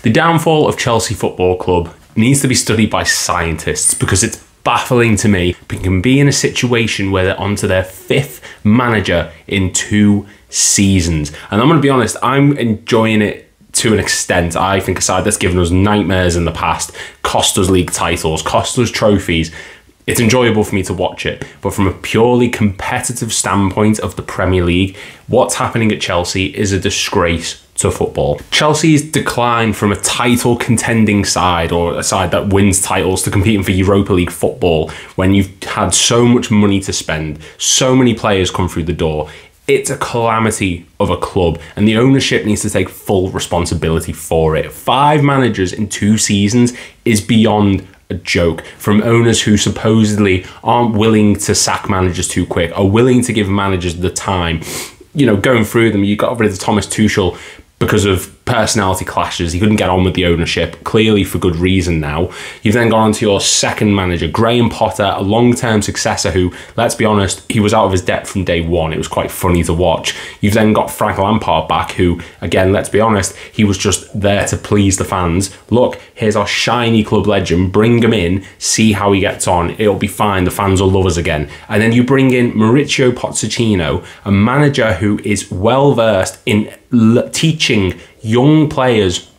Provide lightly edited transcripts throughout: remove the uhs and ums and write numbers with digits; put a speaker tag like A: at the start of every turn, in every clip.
A: The downfall of Chelsea Football Club needs to be studied by scientists because it's baffling to me. They can be in a situation where they're onto their 5th manager in 2 seasons. And I'm going to be honest, I'm enjoying it to an extent. I think a side that's given us nightmares in the past, cost us league titles, cost us trophies. It's enjoyable for me to watch it, but from a purely competitive standpoint of the Premier League, what's happening at Chelsea is a disgrace to football. Chelsea's decline from a title contending side, or a side that wins titles, to competing for Europa League football when you've had so much money to spend, so many players come through the door. It's a calamity of a club, and the ownership needs to take full responsibility for it. 5 managers in 2 seasons is beyond a joke, from owners who supposedly aren't willing to sack managers too quick, are willing to give managers the time. You know, going through them, you got rid of Thomas Tuchel because of personality clashes. He couldn't get on with the ownership, clearly for good reason now. You've then gone on to your 2nd manager, Graham Potter, a long-term successor who, let's be honest, he was out of his depth from day one. It was quite funny to watch. You've then got Frank Lampard back who, again, let's be honest, he was just there to please the fans. Look, here's our shiny club legend, bring him in, see how he gets on, it'll be fine, the fans will love us again. And then you bring in Mauricio Pochettino, a manager who is well-versed in teaching young players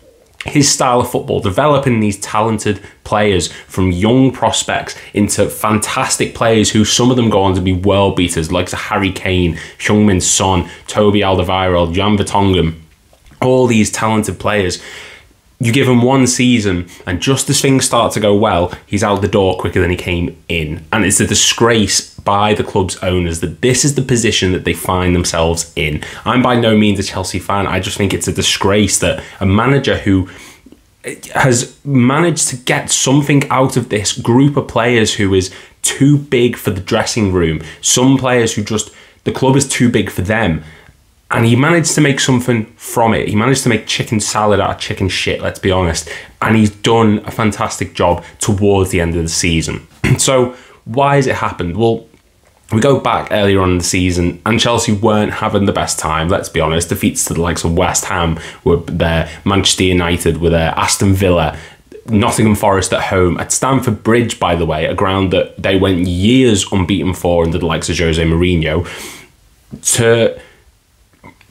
A: his style of football, developing these talented players from young prospects into fantastic players who some of them go on to be world beaters, like Harry Kane, Heung-min Son, Toby Alderweireld, Jan Vertonghen, all these talented players. You give him 1 season, and just as things start to go well, he's out the door quicker than he came in. And it's a disgrace by the club's owners that this is the position that they find themselves in. I'm by no means a Chelsea fan. I just think it's a disgrace that a manager who has managed to get something out of this group of players who is too big for the dressing room, some players who just, the club is too big for them. And he managed to make something from it. He managed to make chicken salad out of chicken shit, let's be honest. And he's done a fantastic job towards the end of the season. So why has it happened? Well, we go back earlier on in the season and Chelsea weren't having the best time, let's be honest. Defeats to the likes of West Ham were there, Manchester United were there, Aston Villa, Nottingham Forest at home, at Stamford Bridge, by the way, a ground that they went years unbeaten for under the likes of Jose Mourinho, to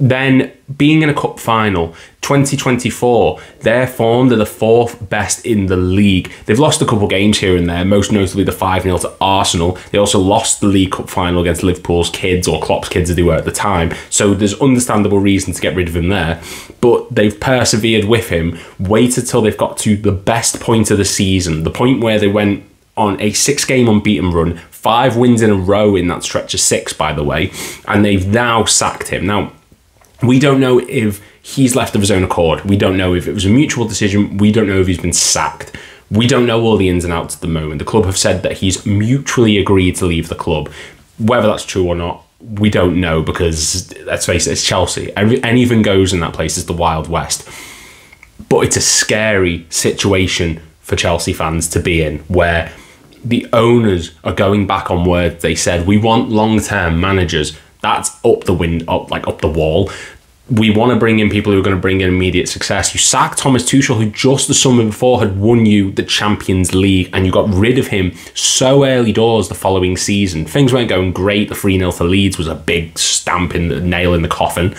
A: then being in a cup final. 2024, their form, they're the 4th best in the league. They've lost a couple games here and there, most notably the 5-0 to Arsenal. They also lost the League Cup final against Liverpool's kids, or Klopp's kids as they were at the time. So there's understandable reason to get rid of him there. But they've persevered with him, waited till they've got to the best point of the season, the point where they went on a 6-game unbeaten run, 5 wins in a row in that stretch of 6, by the way, and they've now sacked him. Now, we don't know if he's left of his own accord. We don't know if it was a mutual decision. We don't know if he's been sacked. We don't know all the ins and outs at the moment. The club have said that he's mutually agreed to leave the club. Whether that's true or not, we don't know, because, let's face it, it's Chelsea. Anything goes in that place. It's the Wild West. But it's a scary situation for Chelsea fans to be in, where the owners are going back on words they said. We want long-term managers. That's up the wall. We want to bring in people who are going to bring in immediate success. You sacked Thomas Tuchel, who just the summer before had won you the Champions League, and you got rid of him so early doors the following season. Things weren't going great. The 3-0 to Leeds was a big stamp in the nail in the coffin.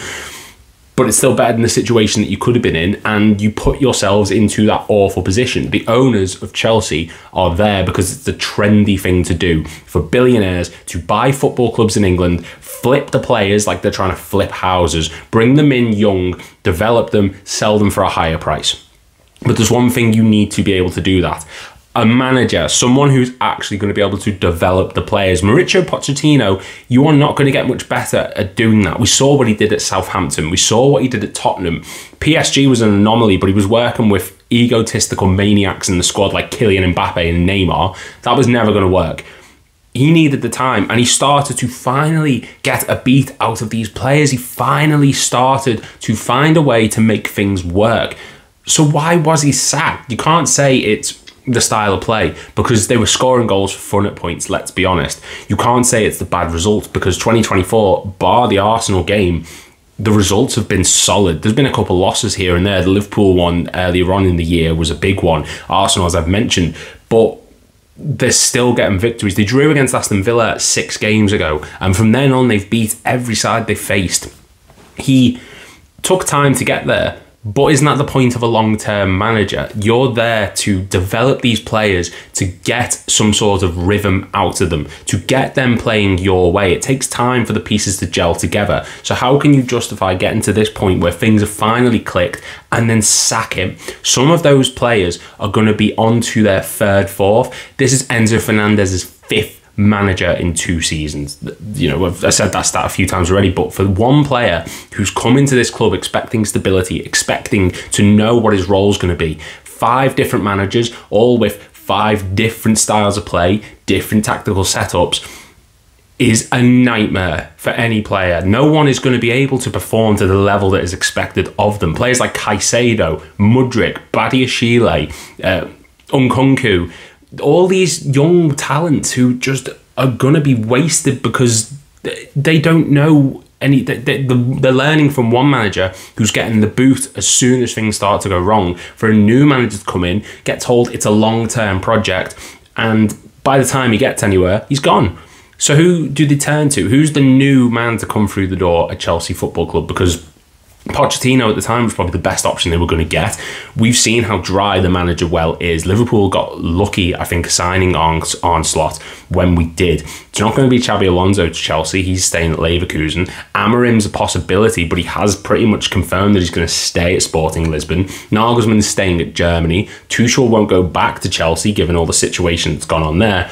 A: But it's still better than the situation that you could have been in, and you put yourselves into that awful position. The owners of Chelsea are there because it's the trendy thing to do for billionaires to buy football clubs in England, flip the players like they're trying to flip houses, bring them in young, develop them, sell them for a higher price. But there's one thing you need to be able to do that. A manager, someone who's actually going to be able to develop the players. Mauricio Pochettino, you are not going to get much better at doing that. We saw what he did at Southampton. We saw what he did at Tottenham. PSG was an anomaly, but he was working with egotistical maniacs in the squad like Kylian Mbappe and Neymar. That was never going to work. He needed the time, and he started to finally get a beat out of these players. He finally started to find a way to make things work. So why was he sacked? You can't say it's the style of play, because they were scoring goals for fun at points, let's be honest. You can't say it's the bad results, because 2024, bar the Arsenal game, the results have been solid. There's been a couple losses here and there. The Liverpool one earlier on in the year was a big one. Arsenal, as I've mentioned, but they're still getting victories. They drew against Aston Villa 6 games ago, and from then on they've beat every side they faced. He took time to get there, but isn't that the point of a long-term manager? You're there to develop these players, to get some sort of rhythm out of them, to get them playing your way. It takes time for the pieces to gel together. So how can you justify getting to this point where things have finally clicked and then sack him? Some of those players are going to be on to their 3rd, 4th. This is Enzo Fernandez's 5th manager in 2 seasons. You know, I've said that stat a few times already, but for one player who's come into this club expecting stability, expecting to know what his role is going to be, 5 different managers, all with 5 different styles of play, different tactical setups, is a nightmare for any player. No one is going to be able to perform to the level that is expected of them. Players like Caicedo, Mudryk, Badiashile, Nkunku, all these young talents who just are going to be wasted because they don't know any. They're learning from one manager who's getting the boot as soon as things start to go wrong. For a new manager to come in, get told it's a long-term project, and by the time he gets anywhere, he's gone. So who do they turn to? Who's the new man to come through the door at Chelsea Football Club? Because Pochettino at the time was probably the best option they were going to get. We've seen how dry the manager well is. Liverpool got lucky, I think, signing on Slot when we did. It's not going to be Xabi Alonso to Chelsea. He's staying at Leverkusen. Amarim's a possibility, but he has pretty much confirmed that he's going to stay at Sporting Lisbon. Nagelsmann's staying at Germany. Tuchel won't go back to Chelsea, given all the situation that's gone on there.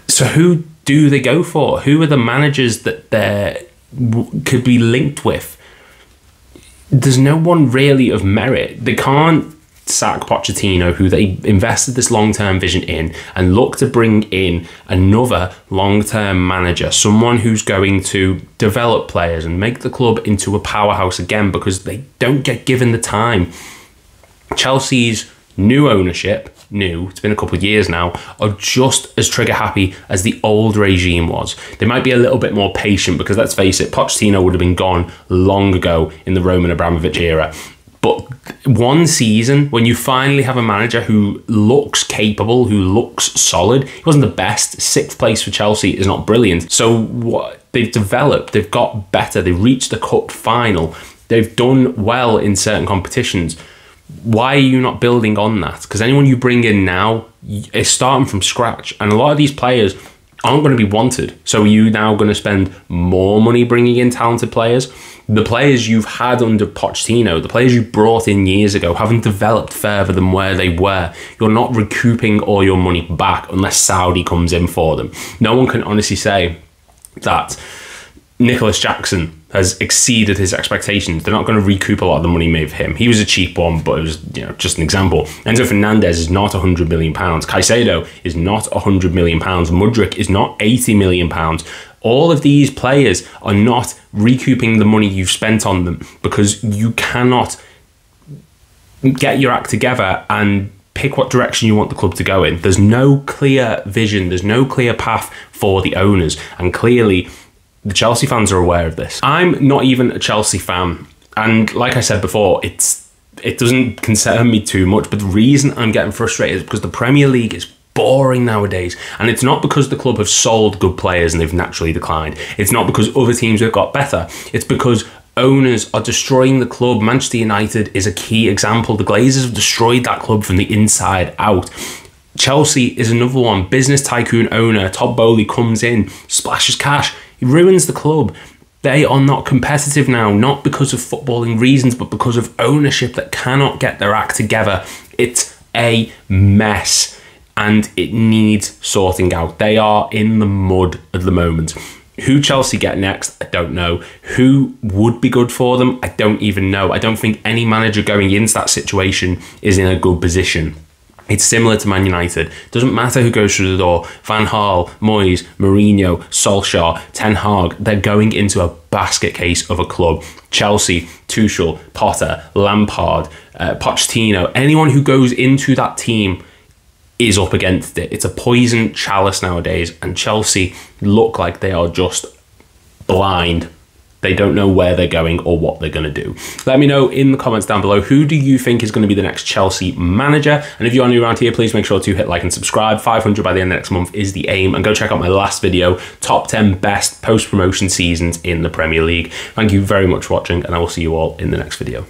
A: So who do they go for? Who are the managers that they could be linked with? There's no one really of merit. They can't sack Pochettino, who they invested this long-term vision in, and look to bring in another long-term manager, someone who's going to develop players and make the club into a powerhouse again, because they don't get given the time. Chelsea's new ownership, it's been a couple of years now, are just as trigger happy as the old regime was. They might be a little bit more patient because, let's face it, Pochettino would have been gone long ago in the Roman Abramovich era. But one season, when you finally have a manager who looks capable, who looks solid, he wasn't the best. 6th place for Chelsea is not brilliant. So what they've developed, they've got better, they've reached the cup final, they've done well in certain competitions. Why are you not building on that? Because anyone you bring in now is starting from scratch, and a lot of these players aren't going to be wanted. So are you now going to spend more money bringing in talented players? The players you've had under Pochettino, the players you brought in years ago, haven't developed further than where they were. You're not recouping all your money back unless Saudi comes in for them. No one can honestly say that Nicholas Jackson has exceeded his expectations. They're not going to recoup a lot of the money made for him. He was a cheap one, but it was, just an example. Enzo Fernandez is not £100 million. Caicedo is not £100 million. Mudryk is not £80 million. All of these players are not recouping the money you've spent on them because you cannot get your act together and pick what direction you want the club to go in. There's no clear vision. There's no clear path for the owners. And clearly, the Chelsea fans are aware of this. I'm not even a Chelsea fan, and like I said before, it doesn't concern me too much, but the reason I'm getting frustrated is because the Premier League is boring nowadays, and it's not because the club have sold good players and they've naturally declined. It's not because other teams have got better. It's because owners are destroying the club. Manchester United is a key example. The Glazers have destroyed that club from the inside out. Chelsea is another one. Business tycoon owner Todd Boehly comes in, splashes cash, he ruins the club. They are not competitive now, not because of footballing reasons, but because of ownership that cannot get their act together. It's a mess, and it needs sorting out. They are in the mud at the moment. Who Chelsea get next, I don't know. Who would be good for them, I don't even know. I don't think any manager going into that situation is in a good position. It's similar to Man United. Doesn't matter who goes through the door. Van Gaal, Moyes, Mourinho, Solskjaer, Ten Hag. They're going into a basket case of a club. Chelsea, Tuchel, Potter, Lampard, Pochettino. Anyone who goes into that team is up against it. It's a poison chalice nowadays, and Chelsea look like they are just blind They don't know where they're going or what they're going to do. Let me know in the comments down below, who do you think is going to be the next Chelsea manager? And if you are new around here, please make sure to hit like and subscribe. 500 by the end of next month is the aim. And go check out my last video, top 10 best post-promotion seasons in the Premier League. Thank you very much for watching, and I will see you all in the next video.